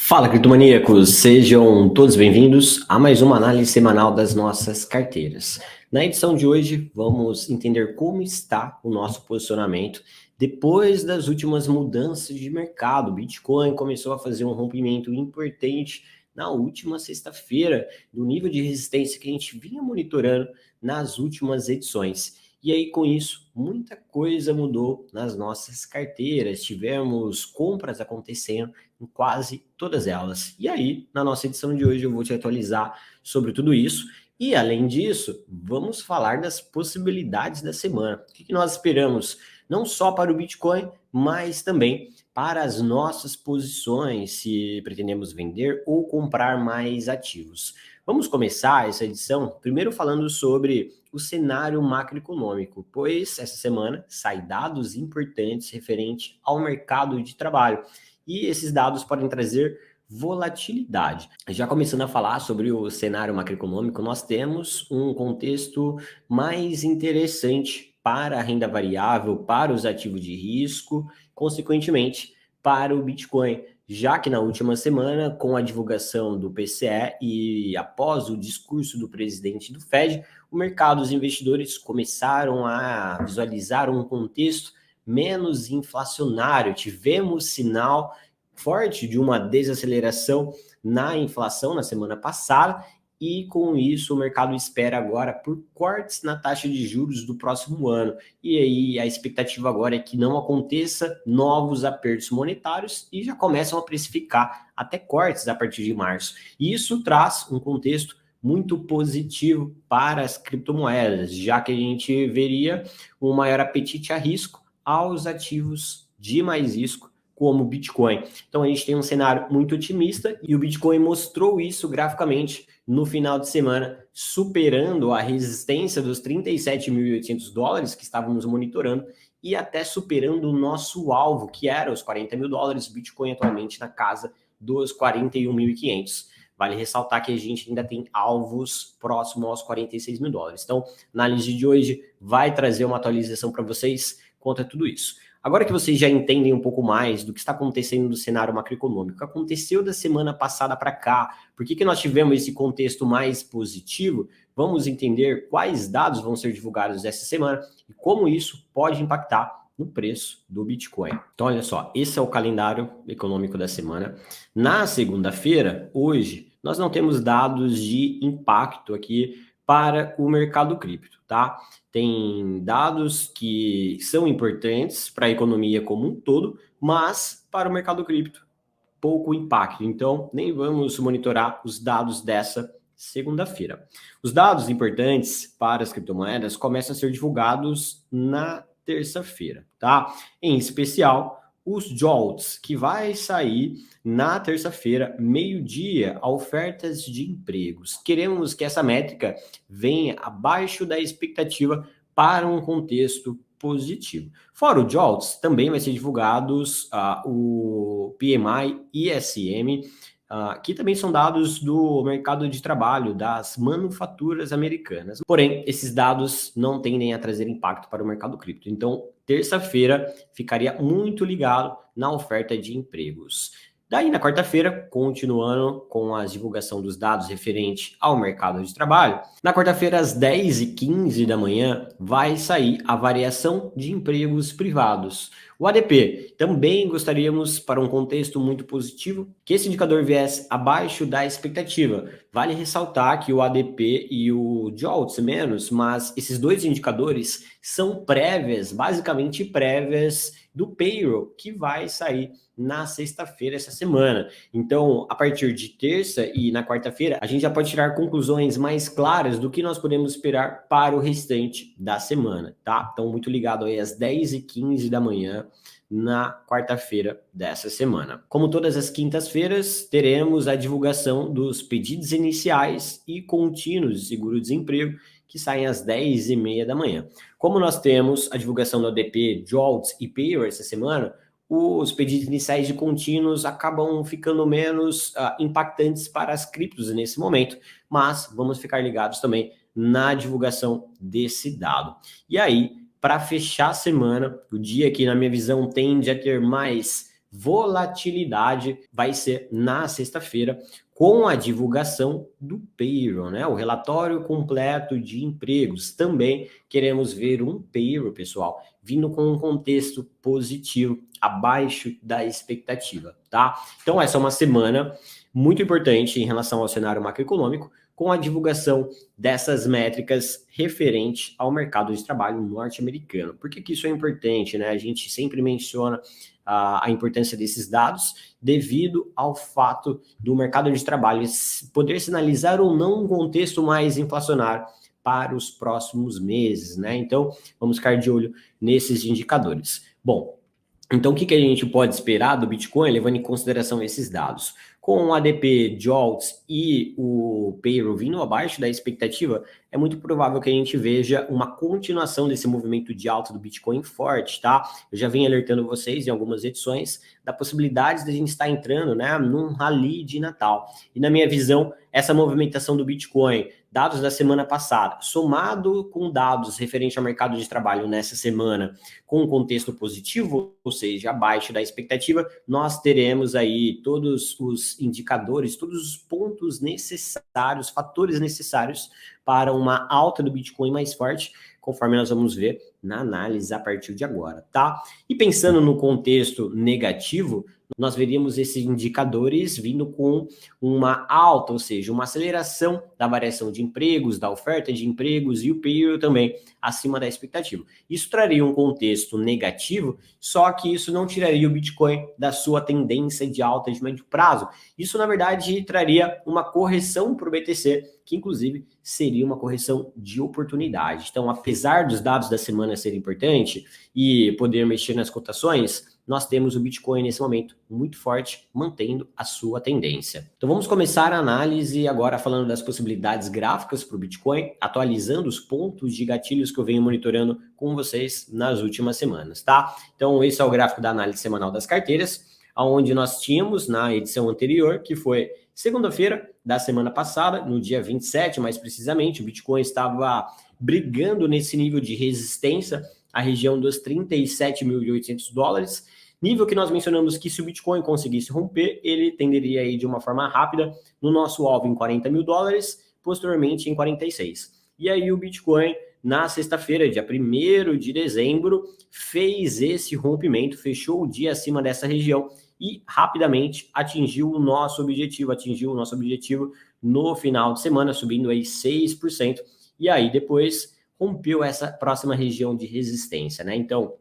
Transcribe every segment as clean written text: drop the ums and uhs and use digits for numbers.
Fala, criptomaníacos! Sejam todos bem-vindos a mais uma análise semanal das nossas carteiras. Na edição de hoje, vamos entender como está o nosso posicionamento depois das últimas mudanças de mercado. O Bitcoin começou a fazer um rompimento importante na última sexta-feira, do nível de resistência que a gente vinha monitorando nas últimas edições. E aí, com isso, muita coisa mudou nas nossas carteiras. Tivemos compras acontecendo em quase todas elas. E aí, na nossa edição de hoje, eu vou te atualizar sobre tudo isso. E, além disso, vamos falar das possibilidades da semana. O que nós esperamos, não só para o Bitcoin, mas também para as nossas posições, se pretendemos vender ou comprar mais ativos. Vamos começar essa edição primeiro falando sobre o cenário macroeconômico, pois essa semana sai dados importantes referente ao mercado de trabalho e esses dados podem trazer volatilidade. Já começando a falar sobre o cenário macroeconômico, nós temos um contexto mais interessante para a renda variável, para os ativos de risco, consequentemente, para o Bitcoin, já que na última semana, com a divulgação do PCE e após o discurso do presidente do Fed, o mercado, os investidores começaram a visualizar um contexto menos inflacionário. Tivemos sinal forte de uma desaceleração na inflação na semana passada e com isso o mercado espera agora por cortes na taxa de juros do próximo ano. E aí a expectativa agora é que não aconteça novos apertos monetários e já começam a precificar até cortes a partir de março. E isso traz um contexto muito positivo para as criptomoedas, já que a gente veria um maior apetite a risco aos ativos de mais risco, como o Bitcoin. Então a gente tem um cenário muito otimista e o Bitcoin mostrou isso graficamente no final de semana, superando a resistência dos 37.800 dólares que estávamos monitorando e até superando o nosso alvo, que era os 40 mil dólares, Bitcoin atualmente na casa dos 41.500. Vale ressaltar que a gente ainda tem alvos próximos aos 46 mil dólares. Então, a análise de hoje vai trazer uma atualização para vocês quanto a tudo isso. Agora que vocês já entendem um pouco mais do que está acontecendo no cenário macroeconômico, o que aconteceu da semana passada para cá, por que nós tivemos esse contexto mais positivo, vamos entender quais dados vão ser divulgados essa semana e como isso pode impactar no preço do Bitcoin. Então, olha só, esse é o calendário econômico da semana. Na segunda-feira, hoje, nós não temos dados de impacto aqui para o mercado cripto, tá? Tem dados que são importantes para a economia como um todo, mas para o mercado cripto, pouco impacto. Então, nem vamos monitorar os dados dessa segunda-feira. Os dados importantes para as criptomoedas começam a ser divulgados na terça-feira, tá? Em especial, os JOLTS, que vai sair na terça-feira, meio-dia, ofertas de empregos. Queremos que essa métrica venha abaixo da expectativa para um contexto positivo. Fora o JOLTS, também vai ser divulgados o PMI ISM, que também são dados do mercado de trabalho, das manufaturas americanas. Porém, esses dados não tendem a trazer impacto para o mercado cripto. Então, terça-feira, ficaria muito ligado na oferta de empregos. Daí, na quarta-feira, continuando com a divulgação dos dados referente ao mercado de trabalho, na quarta-feira, às 10h15 da manhã, vai sair a variação de empregos privados. O ADP, também gostaríamos, para um contexto muito positivo, que esse indicador viesse abaixo da expectativa. Vale ressaltar que o ADP e o JOLTS menos, mas esses dois indicadores são prévias, basicamente prévias do payroll, que vai sair na sexta-feira essa semana. Então, a partir de terça e na quarta-feira, a gente já pode tirar conclusões mais claras do que nós podemos esperar para o restante da semana, tá? Então, muito ligado aí às 10h15 da manhã na quarta-feira dessa semana. Como todas as quintas-feiras, teremos a divulgação dos pedidos iniciais e contínuos de seguro-desemprego, que saem às 10h30 da manhã. Como nós temos a divulgação do ADP, JOLTS e Payroll essa semana, os pedidos iniciais de contínuos acabam ficando menos impactantes para as criptos nesse momento, mas vamos ficar ligados também na divulgação desse dado. E aí, para fechar a semana, o dia que, na minha visão, tende a ter mais volatilidade vai ser na sexta-feira, com a divulgação do payroll, né? O relatório completo de empregos. Também queremos ver um payroll, pessoal, vindo com um contexto positivo, abaixo da expectativa, tá? Então, essa é uma semana muito importante em relação ao cenário macroeconômico, com a divulgação dessas métricas referente ao mercado de trabalho norte-americano. Por que isso é importante, né? A gente sempre menciona a importância desses dados devido ao fato do mercado de trabalho poder sinalizar ou não um contexto mais inflacionário para os próximos meses, né? Então, vamos ficar de olho nesses indicadores. Bom, então o que a gente pode esperar do Bitcoin, levando em consideração esses dados? Com o ADP, JOLTS e o payroll vindo abaixo da expectativa, é muito provável que a gente veja uma continuação desse movimento de alta do Bitcoin forte, tá? Eu já vim alertando vocês em algumas edições da possibilidade de a gente estar entrando, né, num rally de Natal. E na minha visão, essa movimentação do Bitcoin, dados da semana passada, somado com dados referentes ao mercado de trabalho nessa semana, com um contexto positivo, ou seja, abaixo da expectativa, nós teremos aí todos os indicadores, todos os pontos necessários, fatores necessários para uma alta do Bitcoin mais forte, conforme nós vamos ver na análise a partir de agora, tá? E pensando no contexto negativo, nós veríamos esses indicadores vindo com uma alta, ou seja, uma aceleração da variação de empregos, da oferta de empregos e o payroll também acima da expectativa. Isso traria um contexto negativo, só que isso não tiraria o Bitcoin da sua tendência de alta de médio prazo. Isso, na verdade, traria uma correção para o BTC, que inclusive seria uma correção de oportunidade. Então, apesar dos dados da semana serem importantes e poder mexer nas cotações, nós temos o Bitcoin nesse momento muito forte, mantendo a sua tendência. Então vamos começar a análise agora falando das possibilidades gráficas para o Bitcoin, atualizando os pontos de gatilhos que eu venho monitorando com vocês nas últimas semanas, tá? Então esse é o gráfico da análise semanal das carteiras, onde nós tínhamos na edição anterior, que foi segunda-feira da semana passada, no dia 27 mais precisamente, o Bitcoin estava brigando nesse nível de resistência, a região dos $37.800, nível que nós mencionamos que se o Bitcoin conseguisse romper, ele tenderia aí de uma forma rápida no nosso alvo em $40 mil, posteriormente em 46. E aí o Bitcoin, na sexta-feira, dia 1º de dezembro, fez esse rompimento, fechou o dia acima dessa região e rapidamente atingiu o nosso objetivo no final de semana, subindo aí 6%, e aí depois rompeu essa próxima região de resistência, né? Então,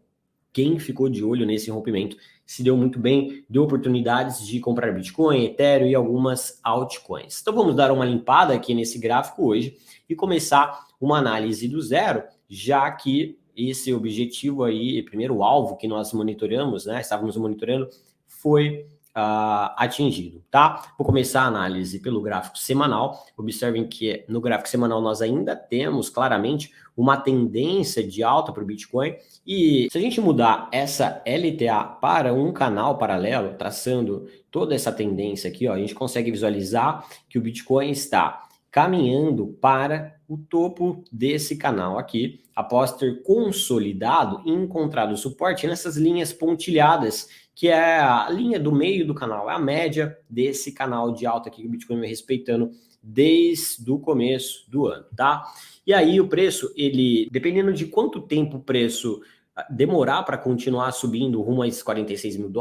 quem ficou de olho nesse rompimento se deu muito bem, deu oportunidades de comprar Bitcoin, Ethereum e algumas altcoins. Então vamos dar uma limpada aqui nesse gráfico hoje e começar uma análise do zero, já que esse objetivo aí, primeiro alvo que nós monitoramos, né, estávamos monitorando, foi atingido, tá? Vou começar a análise pelo gráfico semanal. Observem que no gráfico semanal nós ainda temos claramente uma tendência de alta para o Bitcoin, e se a gente mudar essa LTA para um canal paralelo, traçando toda essa tendência aqui, ó, a gente consegue visualizar que o Bitcoin está caminhando para o topo desse canal aqui, após ter consolidado e encontrado suporte nessas linhas pontilhadas, que é a linha do meio do canal, é a média desse canal de alta aqui que o Bitcoin vem respeitando desde o começo do ano, tá? E aí o preço, ele, dependendo de quanto tempo o preço demorar para continuar subindo rumo a esses $46 mil,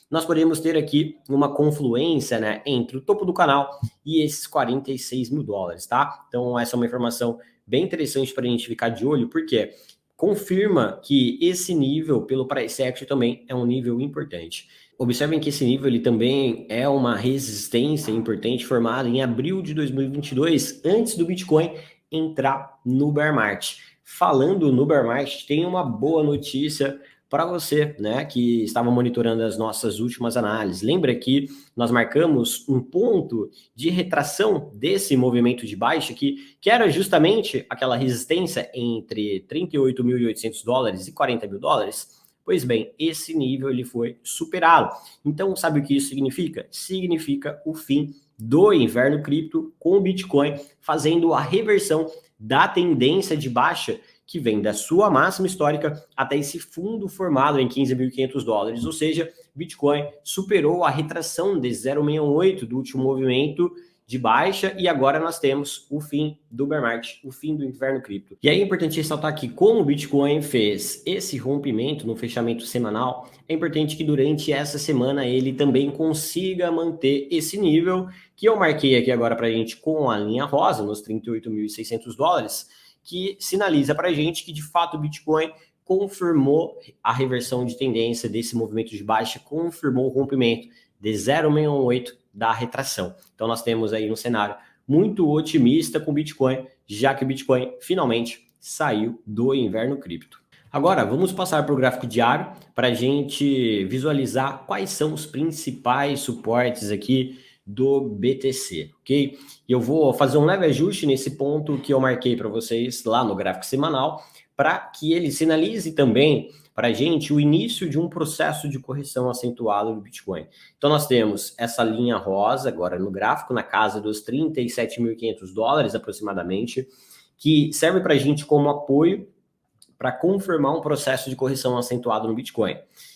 nós podemos ter aqui uma confluência, né, entre o topo do canal e esses $46 mil, tá? Então essa é uma informação bem interessante para a gente ficar de olho, porque confirma que esse nível, pelo price action, também é um nível importante. Observem que esse nível ele também é uma resistência importante formada em abril de 2022, antes do Bitcoin entrar no bear market. Falando no bear market, tem uma boa notícia para você, né, que estava monitorando as nossas últimas análises. Lembra que nós marcamos um ponto de retração desse movimento de baixa que era justamente aquela resistência entre $38.800 e $40 mil? Pois bem, esse nível ele foi superado. Então, sabe o que isso significa? Significa o fim do inverno cripto, com o Bitcoin fazendo a reversão da tendência de baixa que vem da sua máxima histórica até esse fundo formado em 15.500 dólares, ou seja, Bitcoin superou a retração de 0,68 do último movimento de baixa e agora nós temos o fim do bear market, o fim do inverno cripto. E aí é importante ressaltar que como o Bitcoin fez esse rompimento no fechamento semanal, é importante que durante essa semana ele também consiga manter esse nível que eu marquei aqui agora para a gente com a linha rosa, nos 38.600 dólares, que sinaliza para a gente que de fato o Bitcoin confirmou a reversão de tendência desse movimento de baixa, confirmou o rompimento de 0,68 da retração. Então nós temos aí um cenário muito otimista com o Bitcoin, já que o Bitcoin finalmente saiu do inverno cripto. Agora vamos passar para o gráfico diário para a gente visualizar quais são os principais suportes aqui do BTC, ok? E eu vou fazer um leve ajuste nesse ponto que eu marquei para vocês lá no gráfico semanal, para que ele sinalize também para a gente o início de um processo de correção acentuado do Bitcoin. Então nós temos essa linha rosa agora no gráfico, na casa dos 37.500 dólares aproximadamente, que serve para a gente como apoio para confirmar um processo de correção acentuado no Bitcoin.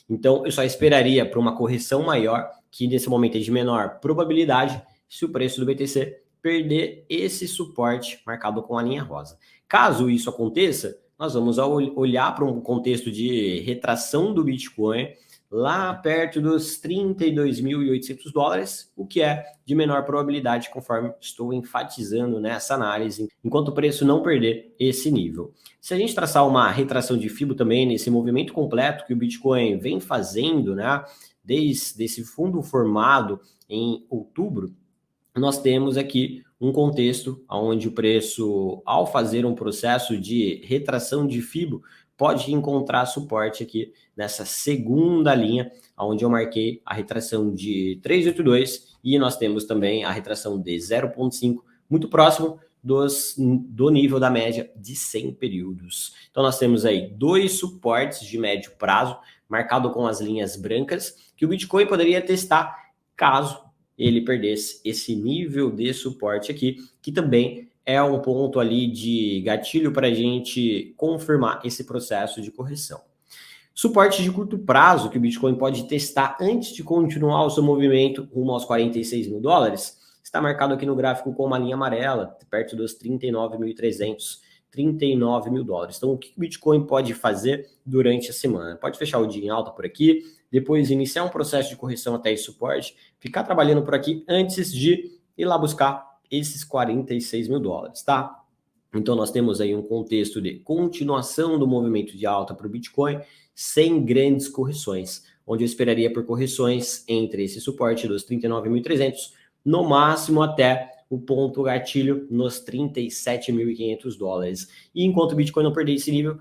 Então eu só esperaria para uma correção maior, que nesse momento é de menor probabilidade, se o preço do BTC perder esse suporte marcado com a linha rosa. Caso isso aconteça, nós vamos olhar para um contexto de retração do Bitcoin lá perto dos 32.800 dólares, o que é de menor probabilidade, conforme estou enfatizando nessa análise, enquanto o preço não perder esse nível. Se a gente traçar uma retração de Fibo também nesse movimento completo que o Bitcoin vem fazendo, né, desde esse fundo formado em outubro, nós temos aqui um contexto onde o preço, ao fazer um processo de retração de Fibo, pode encontrar suporte aqui nessa segunda linha, onde eu marquei a retração de 382 e nós temos também a retração de 0,5, muito próximo do nível da média de 100 períodos. Então nós temos aí dois suportes de médio prazo, marcado com as linhas brancas, que o Bitcoin poderia testar caso ele perdesse esse nível de suporte aqui, que também é um ponto ali de gatilho para a gente confirmar esse processo de correção. Suporte de curto prazo que o Bitcoin pode testar antes de continuar o seu movimento rumo aos 46 mil dólares, está marcado aqui no gráfico com uma linha amarela, perto dos 39.300, 39 mil dólares. Então, o que o Bitcoin pode fazer durante a semana? Pode fechar o dia em alta por aqui, depois iniciar um processo de correção até esse suporte, ficar trabalhando por aqui antes de ir lá buscar esses 46 mil dólares, tá? Então, nós temos aí um contexto de continuação do movimento de alta para o Bitcoin, sem grandes correções, onde eu esperaria por correções entre esse suporte dos 39.300, no máximo até o ponto gatilho nos 37.500 dólares. E enquanto o Bitcoin não perder esse nível,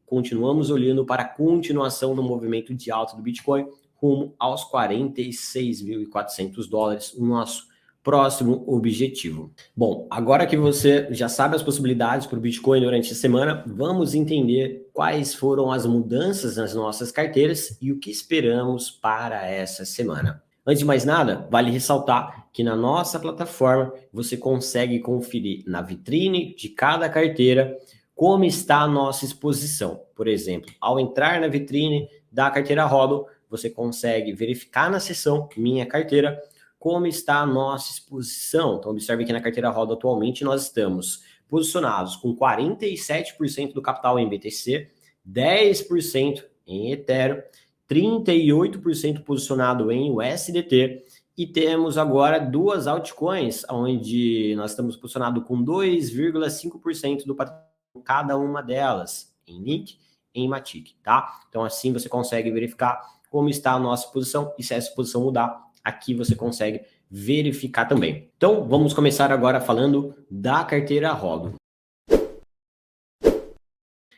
continuamos olhando para a continuação do movimento de alta do Bitcoin rumo aos 46.400 dólares, o nosso próximo objetivo. Bom, agora que você já sabe as possibilidades para o Bitcoin durante a semana, vamos entender quais foram as mudanças nas nossas carteiras e o que esperamos para essa semana. Antes de mais nada, vale ressaltar que na nossa plataforma você consegue conferir na vitrine de cada carteira como está a nossa exposição. Por exemplo, ao entrar na vitrine da carteira HODL, você consegue verificar na seção Minha Carteira como está a nossa exposição. Então, observe que na carteira HODL atualmente nós estamos posicionados com 47% do capital em BTC, 10% em Ethereum, 38% posicionado em USDT e temos agora duas altcoins, onde nós estamos posicionados com 2,5% do patrimônio cada uma delas, em Link e em Matic, tá? Então assim você consegue verificar como está a nossa posição e se essa posição mudar, aqui você consegue verificar também. Então vamos começar agora falando da carteira HODL.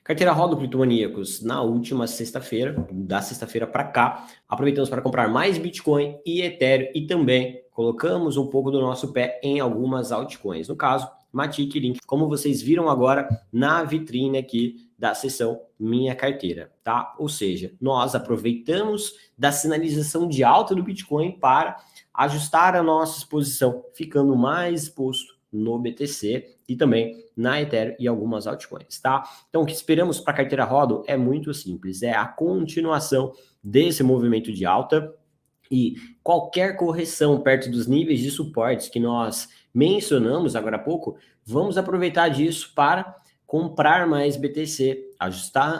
Carteira HODL Criptomaníacos, na última sexta-feira, da sexta-feira para cá, aproveitamos para comprar mais Bitcoin e Ethereum e também colocamos um pouco do nosso pé em algumas altcoins. No caso, Matic e Link, como vocês viram agora na vitrine aqui da seção Minha Carteira, tá? Ou seja, nós aproveitamos da sinalização de alta do Bitcoin para ajustar a nossa exposição, ficando mais exposto no BTC e também na Ethereum e algumas altcoins, tá? Então, o que esperamos para a carteira HODL é muito simples, é a continuação desse movimento de alta e qualquer correção perto dos níveis de suportes que nós mencionamos agora há pouco, vamos aproveitar disso para comprar mais BTC,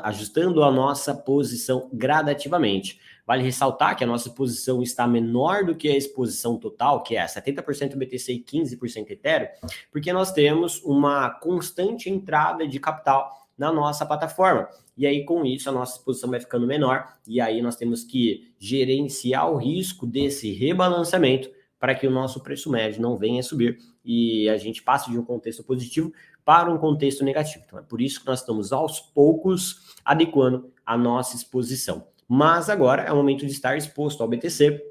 ajustando a nossa posição gradativamente. Vale ressaltar que a nossa posição está menor do que a exposição total, que é 70% BTC e 15% Ethereum, porque nós temos uma constante entrada de capital na nossa plataforma. E aí, com isso, a nossa exposição vai ficando menor, e aí nós temos que gerenciar o risco desse rebalanceamento para que o nosso preço médio não venha a subir e a gente passe de um contexto positivo para um contexto negativo. Então, é por isso que nós estamos, aos poucos, adequando a nossa exposição. Mas agora é o momento de estar exposto ao BTC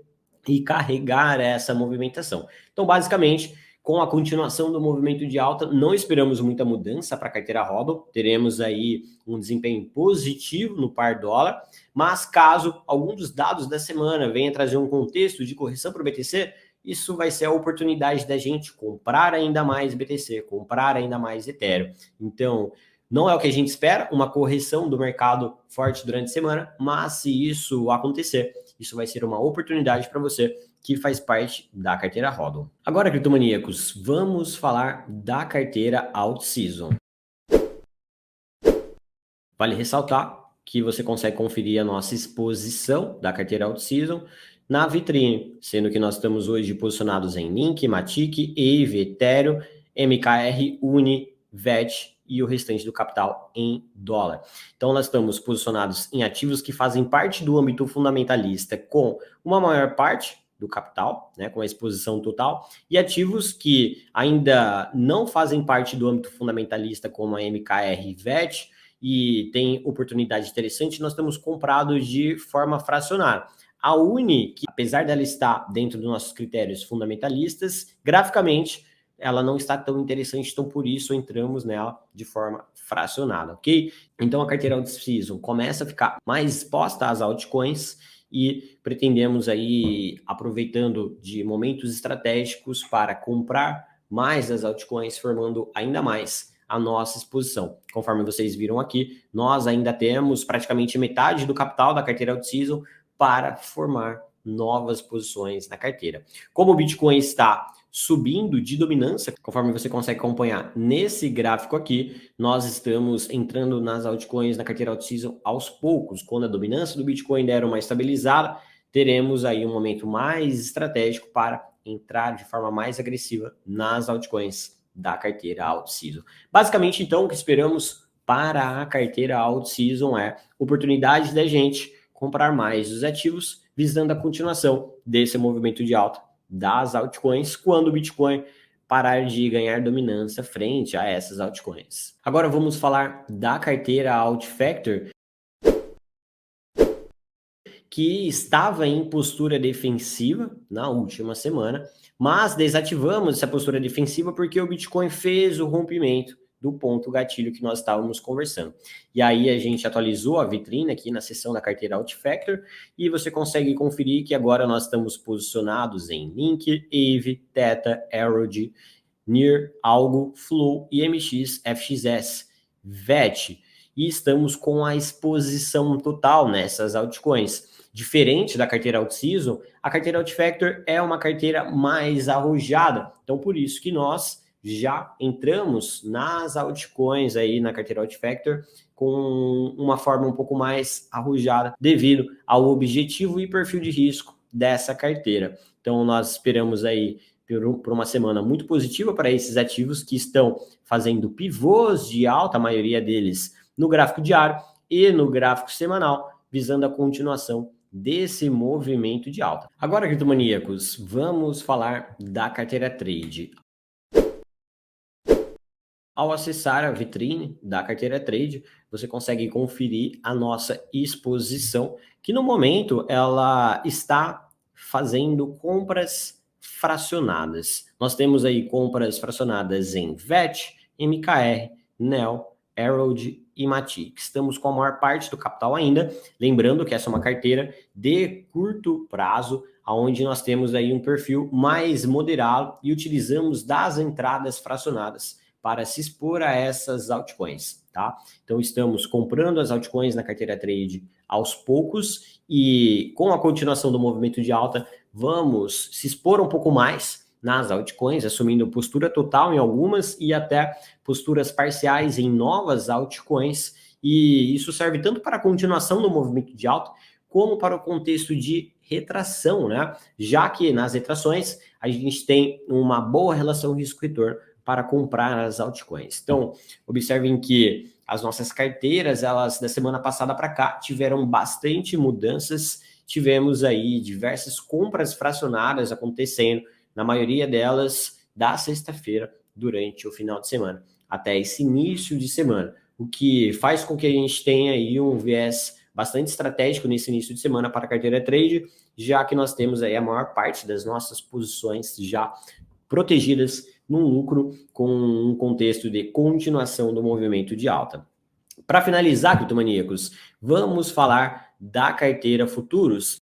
e carregar essa movimentação. Então, basicamente, com a continuação do movimento de alta, não esperamos muita mudança para a carteira HODL, teremos aí um desempenho positivo no par dólar, mas caso algum dos dados da semana venha trazer um contexto de correção para o BTC, isso vai ser a oportunidade da gente comprar ainda mais BTC, comprar ainda mais Ethereum. Então, não é o que a gente espera, uma correção do mercado forte durante a semana, mas se isso acontecer, isso vai ser uma oportunidade para você que faz parte da carteira HODL. Agora, criptomaníacos, vamos falar da carteira Alt Season. Vale ressaltar que você consegue conferir a nossa exposição da carteira Alt Season na vitrine, sendo que nós estamos hoje posicionados em Link, Matic, EVE, Ethereum, MKR, Uni, VET e o restante do capital em dólar. Então, nós estamos posicionados em ativos que fazem parte do âmbito fundamentalista com uma maior parte do capital, né, com a exposição total, e ativos que ainda não fazem parte do âmbito fundamentalista, como a MKR e VET, e tem oportunidade interessante, nós temos comprado de forma fracionária. A Uni, que apesar dela estar dentro dos nossos critérios fundamentalistas, graficamente ela não está tão interessante, então por isso entramos nela de forma fracionada, ok? Então a carteira Alt Season começa a ficar mais exposta às altcoins e pretendemos aí, aproveitando de momentos estratégicos para comprar mais as altcoins, formando ainda mais a nossa exposição. Conforme vocês viram aqui, nós ainda temos praticamente metade do capital da carteira Alt Season para formar novas posições na carteira. Como o Bitcoin está subindo de dominância, conforme você consegue acompanhar nesse gráfico aqui, nós estamos entrando nas altcoins na carteira Alt Season aos poucos. Quando a dominância do Bitcoin der uma estabilizada, teremos aí um momento mais estratégico para entrar de forma mais agressiva nas altcoins da carteira Alt Season. Basicamente, então, o que esperamos para a carteira Alt Season é oportunidade da gente comprar mais os ativos, visando a continuação desse movimento de alta das altcoins, quando o Bitcoin parar de ganhar dominância frente a essas altcoins. Agora vamos falar da carteira Alt Factor, que estava em postura defensiva na última semana, mas desativamos essa postura defensiva porque o Bitcoin fez o rompimento do ponto gatilho que nós estávamos conversando. E aí a gente atualizou a vitrine aqui na seção da carteira Alt Factor e você consegue conferir que agora nós estamos posicionados em Link, EVE, Theta, Arrowd, NIR, Algo, Flow, IMX, FXS, VET. E estamos com a exposição total nessas altcoins. Diferente da carteira Alt Season, a carteira Alt Factor é uma carteira mais arrojada. Então, por isso que nós já entramos nas altcoins aí na carteira Alt Factor com uma forma um pouco mais arrojada devido ao objetivo e perfil de risco dessa carteira. Então, nós esperamos aí por uma semana muito positiva para esses ativos que estão fazendo pivôs de alta, a maioria deles no gráfico diário e no gráfico semanal, visando a continuação desse movimento de alta. Agora, criptomaníacos, vamos falar da carteira Trade. Ao acessar a vitrine da carteira Trade, você consegue conferir a nossa exposição, que no momento ela está fazendo compras fracionadas. Nós temos aí compras fracionadas em VET, MKR, NEO, Arrowd e Matic. Estamos com a maior parte do capital ainda, lembrando que essa é uma carteira de curto prazo, onde nós temos aí um perfil mais moderado e utilizamos das entradas fracionadas para se expor a essas altcoins, tá? Então, estamos comprando as altcoins na carteira trade aos poucos e com a continuação do movimento de alta, vamos se expor um pouco mais nas altcoins, assumindo postura total em algumas e até posturas parciais em novas altcoins, e isso serve tanto para a continuação do movimento de alta, como para o contexto de retração, né? Já que nas retrações a gente tem uma boa relação risco-retorno para comprar as altcoins. Então, observem que as nossas carteiras, elas da semana passada para cá tiveram bastante mudanças, tivemos aí diversas compras fracionárias acontecendo, na maioria delas da sexta-feira durante o final de semana, até esse início de semana, o que faz com que a gente tenha aí um viés bastante estratégico nesse início de semana para a carteira trade, já que nós temos aí a maior parte das nossas posições já protegidas num lucro com um contexto de continuação do movimento de alta. Para finalizar, criptomaníacos, vamos falar da carteira futuros.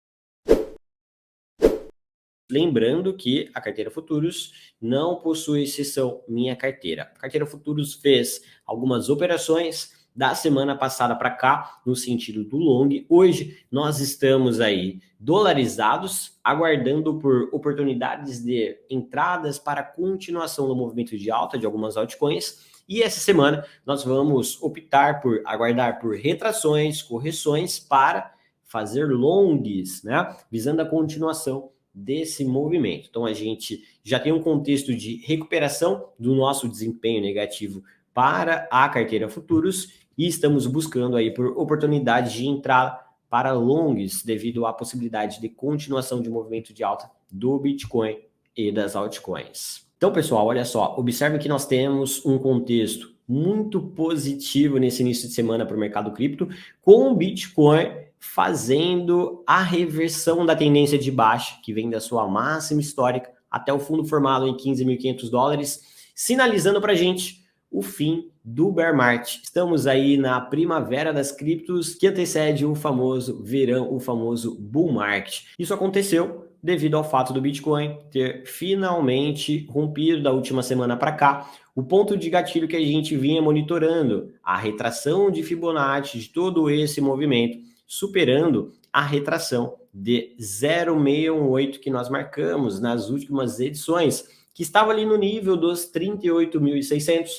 Lembrando que a carteira futuros não possui exceção minha carteira. A carteira futuros fez algumas operações da semana passada para cá, no sentido do long. Hoje nós estamos aí dolarizados, aguardando por oportunidades de entradas para a continuação do movimento de alta de algumas altcoins. E essa semana nós vamos optar por aguardar por retrações, correções para fazer longs, né? Visando a continuação desse movimento. Então a gente já tem um contexto de recuperação do nosso desempenho negativo para a carteira futuros e estamos buscando aí por oportunidades de entrada para longs devido à possibilidade de continuação de movimento de alta do Bitcoin e das altcoins. Então, pessoal, olha só, observe que nós temos um contexto muito positivo nesse início de semana para o mercado cripto, com o Bitcoin fazendo a reversão da tendência de baixa, que vem da sua máxima histórica até o fundo formado em $15.500, sinalizando para a gente o fim do bear market. Estamos aí na primavera das criptos, que antecede o famoso verão, o famoso bull market. Isso aconteceu devido ao fato do Bitcoin ter finalmente rompido da última semana para cá o ponto de gatilho que a gente vinha monitorando, a retração de Fibonacci de todo esse movimento, superando a retração de 0,618 que nós marcamos nas últimas edições, que estava ali no nível dos 38.600,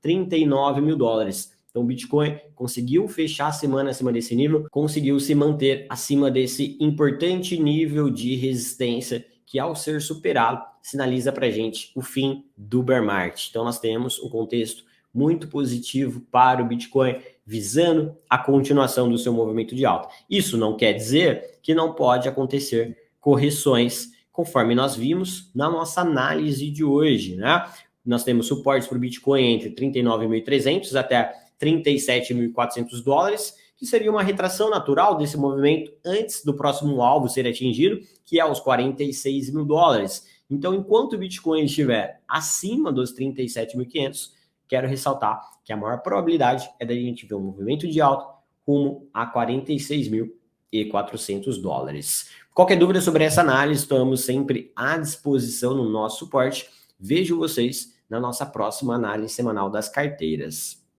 39 mil dólares. Então o Bitcoin conseguiu fechar a semana acima desse nível, conseguiu se manter acima desse importante nível de resistência que, ao ser superado, sinaliza para a gente o fim do bear market. Então nós temos um contexto muito positivo para o Bitcoin, visando a continuação do seu movimento de alta. Isso não quer dizer que não pode acontecer correções, conforme nós vimos na nossa análise de hoje, né? Nós temos suportes para o Bitcoin entre 39.300 até 37.400 dólares, que seria uma retração natural desse movimento antes do próximo alvo ser atingido, que é os 46 mil dólares. Então, enquanto o Bitcoin estiver acima dos 37.500, quero ressaltar que a maior probabilidade é da gente ver um movimento de alta rumo a 46.400 dólares. Qualquer dúvida sobre essa análise, estamos sempre à disposição no nosso suporte. Vejo vocês na nossa próxima análise semanal das carteiras.